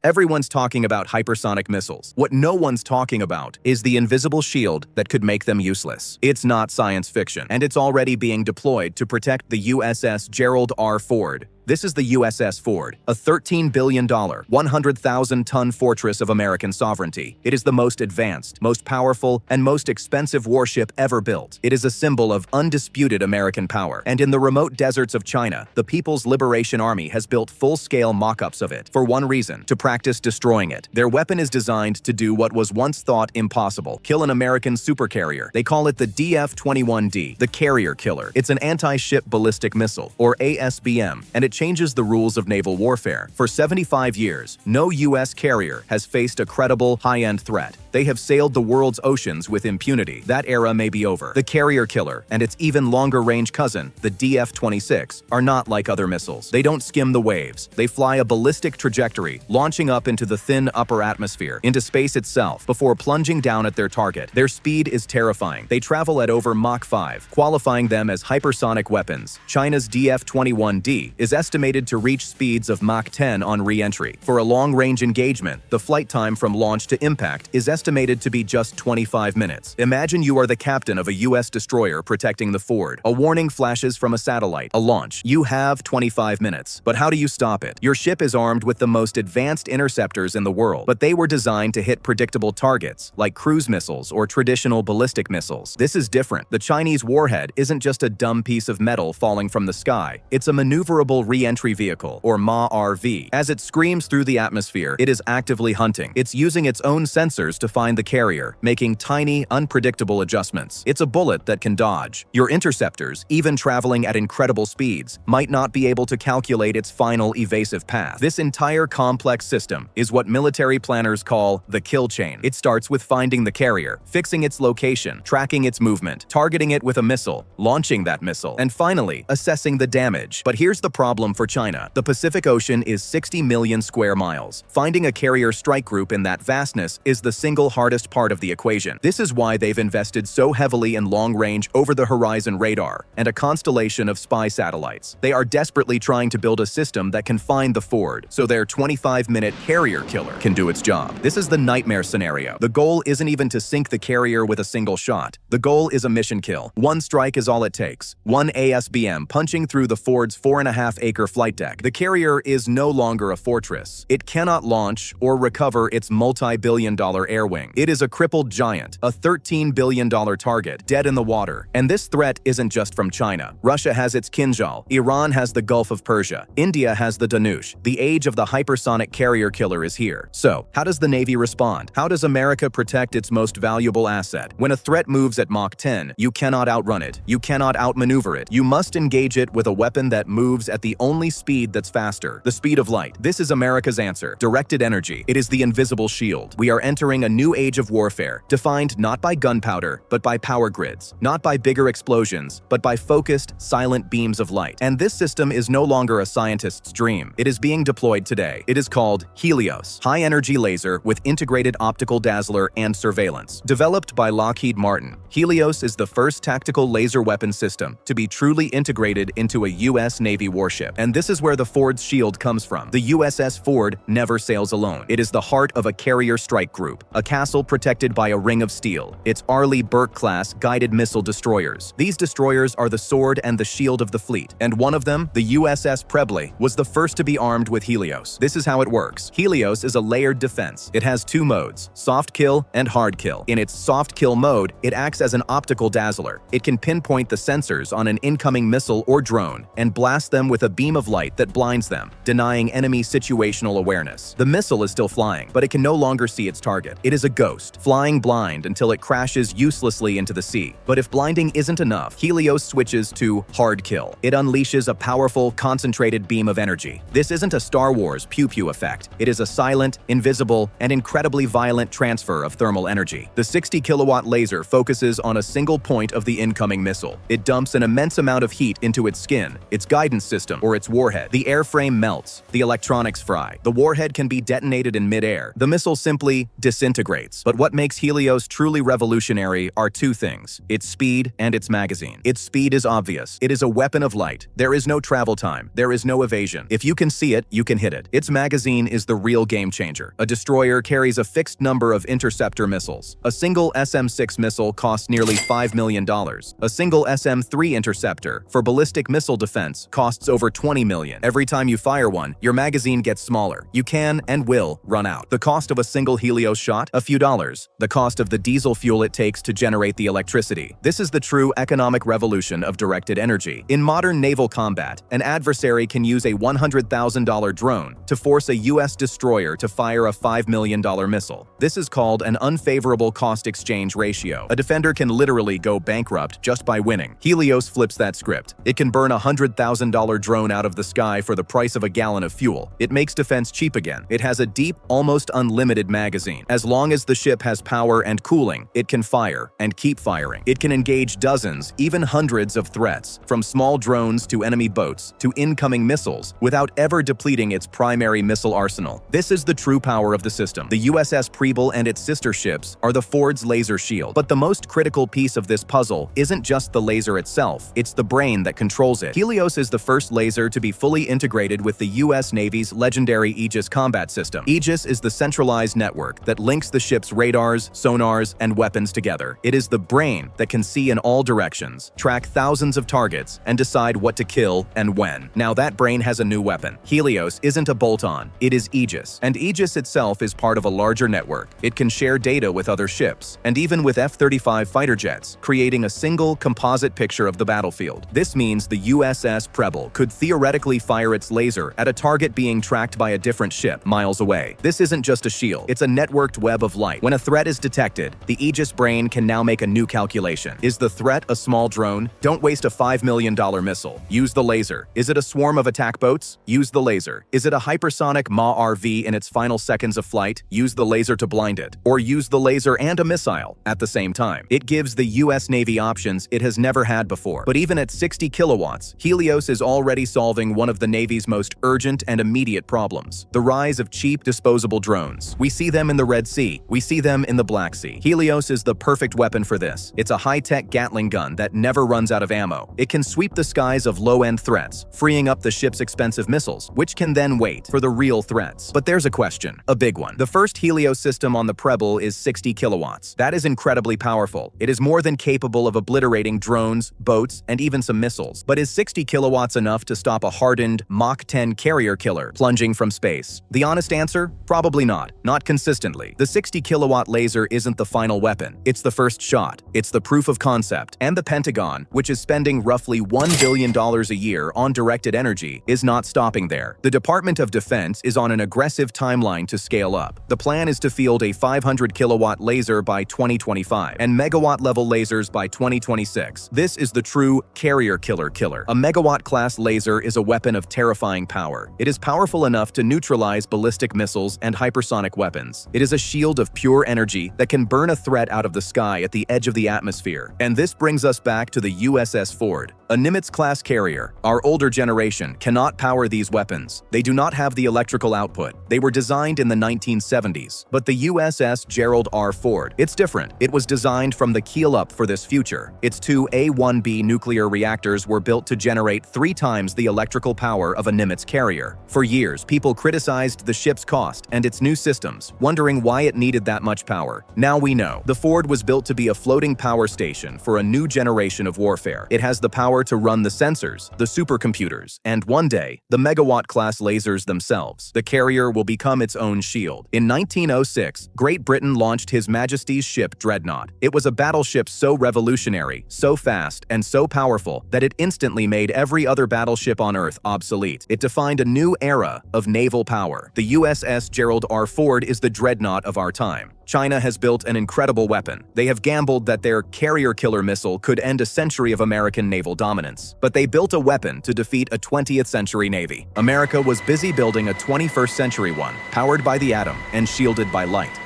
Everyone's talking about hypersonic missiles. What no one's talking about is the invisible shield that could make them useless. It's not science fiction, and it's already being deployed to protect the USS Gerald R. Ford. This is the USS Ford, a $13 billion, 100,000-ton fortress of American sovereignty. It is the most advanced, most powerful, and most expensive warship ever built. It is a symbol of undisputed American power. And in the remote deserts of China, the People's Liberation Army has built full-scale mock-ups of it for one reason: to practice destroying it. Their weapon is designed to do what was once thought impossible: kill an American supercarrier. They call it the DF-21D, the carrier killer. It's an anti-ship ballistic missile, or ASBM, and it changes the rules of naval warfare. For 75 years, no U.S. carrier has faced a credible, high-end threat. They have sailed the world's oceans with impunity. That era may be over. The carrier killer and its even longer-range cousin, the DF-26, are not like other missiles. They don't skim the waves. They fly a ballistic trajectory, launching up into the thin upper atmosphere, into space itself, before plunging down at their target. Their speed is terrifying. They travel at over Mach 5, qualifying them as hypersonic weapons. China's DF-21D is estimated to reach speeds of Mach 10 on re-entry. For a long-range engagement, the flight time from launch to impact is estimated to be just 25 minutes. Imagine you are the captain of a U.S. destroyer protecting the Ford. A warning flashes from a satellite. A launch. You have 25 minutes. But how do you stop it? Your ship is armed with the most advanced interceptors in the world, but they were designed to hit predictable targets, like cruise missiles or traditional ballistic missiles. This is different. The Chinese warhead isn't just a dumb piece of metal falling from the sky. It's a maneuverable re-entry vehicle, or MA-RV. As it screams through the atmosphere, it is actively hunting. It's using its own sensors to find the carrier, making tiny, unpredictable adjustments. It's a bullet that can dodge. Your interceptors, even traveling at incredible speeds, might not be able to calculate its final evasive path. This entire complex system is what military planners call the kill chain. It starts with finding the carrier, fixing its location, tracking its movement, targeting it with a missile, launching that missile, and finally, assessing the damage. But here's the problem for China. The Pacific Ocean is 60 million square miles. Finding a carrier strike group in that vastness is the single hardest part of the equation. This is why they've invested so heavily in long-range, over-the-horizon radar and a constellation of spy satellites. They are desperately trying to build a system that can find the Ford, so their 25-minute carrier killer can do its job. This is the nightmare scenario. The goal isn't even to sink the carrier with a single shot. The goal is a mission kill. One strike is all it takes. One ASBM punching through the Ford's 4.5-acre flight deck. The carrier is no longer a fortress. It cannot launch or recover its multi-billion-dollar air wing. It is a crippled giant, a $13 billion target, dead in the water. And this threat isn't just from China. Russia has its Kinjal, Iran has the Gulf of Persia, India has the Dhanush. The age of the hypersonic carrier killer is here. So, how does the Navy respond? How does America protect its most valuable asset? When a threat moves at Mach 10, you cannot outrun it. You cannot outmaneuver it. You must engage it with a weapon that moves at the only speed that's faster, the speed of light. This is America's answer. Directed energy. It is the invisible shield. We are entering a new age of warfare, defined not by gunpowder, but by power grids, not by bigger explosions, but by focused, silent beams of light. And this system is no longer a scientist's dream. It is being deployed today. It is called HELIOS, high-energy laser with integrated optical dazzler and surveillance. Developed by Lockheed Martin, HELIOS is the first tactical laser weapon system to be truly integrated into a U.S. Navy warship. And this is where the Ford's shield comes from. The USS Ford never sails alone. It is the heart of a carrier strike group, a castle protected by a ring of steel. It's Arleigh Burke-class guided missile destroyers. These destroyers are the sword and the shield of the fleet, and one of them, the USS Preble, was the first to be armed with HELIOS. This is how it works. HELIOS is a layered defense. It has two modes, soft kill and hard kill. In its soft kill mode, it acts as an optical dazzler. It can pinpoint the sensors on an incoming missile or drone and blast them with a beam of light that blinds them, denying enemy situational awareness. The missile is still flying, but it can no longer see its target. It is a ghost, flying blind until it crashes uselessly into the sea. But if blinding isn't enough, HELIOS switches to hard kill. It unleashes a powerful, concentrated beam of energy. This isn't a Star Wars pew-pew effect. It is a silent, invisible, and incredibly violent transfer of thermal energy. The 60-kilowatt laser focuses on a single point of the incoming missile. It dumps an immense amount of heat into its skin, its guidance system, or its warhead. The airframe melts. The electronics fry. The warhead can be detonated in midair. The missile simply disintegrates disintegrates. But what makes HELIOS truly revolutionary are two things: its speed and its magazine. Its speed is obvious. It is a weapon of light. There is no travel time. There is no evasion. If you can see it, you can hit it. Its magazine is the real game changer. A destroyer carries a fixed number of interceptor missiles. A single SM-6 missile costs nearly $5 million. A single SM-3 interceptor for ballistic missile defense costs over $20 million. Every time you fire one, your magazine gets smaller. You can and will run out. The cost of a single HELIOS shot? A few dollars. The cost of the diesel fuel it takes to generate the electricity. This is the true economic revolution of directed energy. In modern naval combat, an adversary can use a $100,000 drone to force a U.S. destroyer to fire a $5 million missile. This is called an unfavorable cost-exchange ratio. A defender can literally go bankrupt just by winning. HELIOS flips that script. It can burn a $100,000 drone out of the sky for the price of a gallon of fuel. It makes defense cheap again. It has a deep, almost unlimited magazine. As long as the ship has power and cooling, it can fire and keep firing. It can engage dozens, even hundreds of threats, from small drones to enemy boats to incoming missiles, without ever depleting its primary missile arsenal. This is the true power of the system. The USS Preble and its sister ships are the Ford's laser shield. But the most critical piece of this puzzle isn't just the laser itself, it's the brain that controls it. HELIOS is the first laser to be fully integrated with the U.S. Navy's legendary Aegis Combat System. Aegis is the centralized network that links the ship's radars, sonars, and weapons together. It is the brain that can see in all directions, track thousands of targets, and decide what to kill and when. Now that brain has a new weapon. HELIOS isn't a bolt-on, it is Aegis. And Aegis itself is part of a larger network. It can share data with other ships, and even with F-35 fighter jets, creating a single composite picture of the battlefield. This means the USS Preble could theoretically fire its laser at a target being tracked by a different ship miles away. This isn't just a shield, it's a networked web of light. When a threat is detected, the Aegis brain can now make a new calculation. Is the threat a small drone? Don't waste a $5 million missile. Use the laser. Is it a swarm of attack boats? Use the laser. Is it a hypersonic Mach RV in its final seconds of flight? Use the laser to blind it. Or use the laser and a missile at the same time. It gives the U.S. Navy options it has never had before. But even at 60 kilowatts, HELIOS is already solving one of the Navy's most urgent and immediate problems: the rise of cheap, disposable drones. We see them in the Red Sea. We see them in the Black Sea. HELIOS is the perfect weapon for this. It's a high-tech Gatling gun that never runs out of ammo. It can sweep the skies of low-end threats, freeing up the ship's expensive missiles, which can then wait for the real threats. But there's a question, a big one. The first HELIOS system on the Preble is 60 kilowatts. That is incredibly powerful. It is more than capable of obliterating drones, boats, and even some missiles. But is 60 kilowatts enough to stop a hardened Mach 10 carrier killer plunging from space? The honest answer? Probably not. Not consistently. The 60 kilowatt laser isn't the final weapon. It's the first shot. It's the proof of concept. And the Pentagon, which is spending roughly $1 billion a year on directed energy, is not stopping there. The Department of Defense is on an aggressive timeline to scale up. The plan is to field a 500 kilowatt laser by 2025 and megawatt-level lasers by 2026. This is the true carrier killer. A megawatt-class laser is a weapon of terrifying power. It is powerful enough to neutralize ballistic missiles and hypersonic weapons. It is a shield of pure energy that can burn a threat out of the sky at the edge of the atmosphere. And this brings us back to the USS Ford, a Nimitz-class carrier. Our older generation cannot power these weapons. They do not have the electrical output. They were designed in the 1970s. But the USS Gerald R. Ford, it's different. It was designed from the keel up for this future. Its two A-1B nuclear reactors were built to generate 3 times the electrical power of a Nimitz carrier. For years, people criticized the ship's cost and its new systems, wondering why it needed that much power. Now we know. The Ford was built to be a floating power station for a new generation of warfare. It has the power to run the sensors, the supercomputers, and one day, the megawatt-class lasers themselves. The carrier will become its own shield. In 1906, Great Britain launched His Majesty's ship Dreadnought. It was a battleship so revolutionary, so fast, and so powerful that it instantly made every other battleship on Earth obsolete. It defined a new era of naval power. The USS Gerald R. Ford is the Dreadnought of our time. China has built an incredible weapon. They have gambled that their carrier killer missile could end a century of American naval dominance. But they built a weapon to defeat a 20th century Navy. America was busy building a 21st century one, powered by the atom and shielded by light.